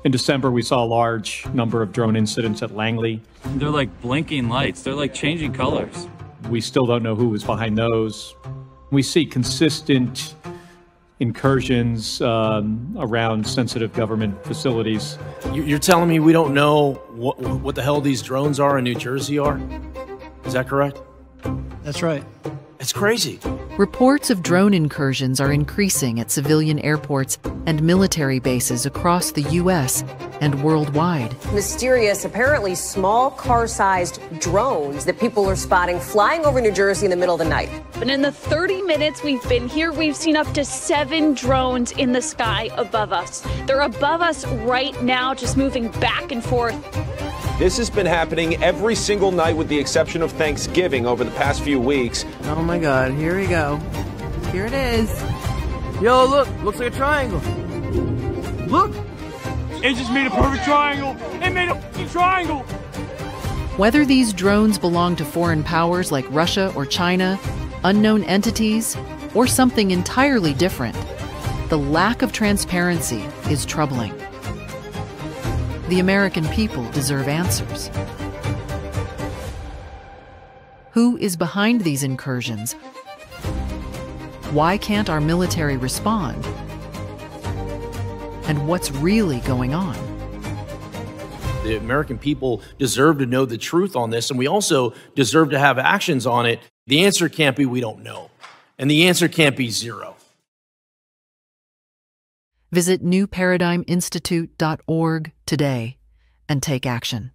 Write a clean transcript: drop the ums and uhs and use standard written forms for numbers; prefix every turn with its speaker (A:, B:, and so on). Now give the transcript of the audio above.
A: In December, we saw a large number of drone incidents at Langley.
B: They're like blinking lights. They're like changing colors.
A: We still don't know who was behind those. We see consistent incursions around sensitive government facilities.
C: You're telling me we don't know what the hell these drones are in New Jersey are? Is that correct?
D: That's right.
C: It's crazy.
E: Reports of drone incursions are increasing at civilian airports and military bases across the U.S. and worldwide.
F: Mysterious, apparently small car-sized drones that people are spotting flying over New Jersey in the middle of the night.
G: But in the 30 minutes we've been here, we've seen up to 7 drones in the sky above us. They're above us right now, just moving back and forth.
H: This has been happening every single night with the exception of Thanksgiving over the past few weeks.
I: Oh my God, here we go. Here it is.
J: Yo, look, looks like a triangle. Look! It just made a perfect triangle. It made a triangle.
E: Whether these drones belong to foreign powers like Russia or China, unknown entities, or something entirely different, the lack of transparency is troubling. The American people deserve answers. Who is behind these incursions? Why can't our military respond? And what's really going on?
C: The American people deserve to know the truth on this, and we also deserve to have actions on it. The answer can't be we don't know, and the answer can't be zero.
E: Visit newparadigminstitute.org today and take action.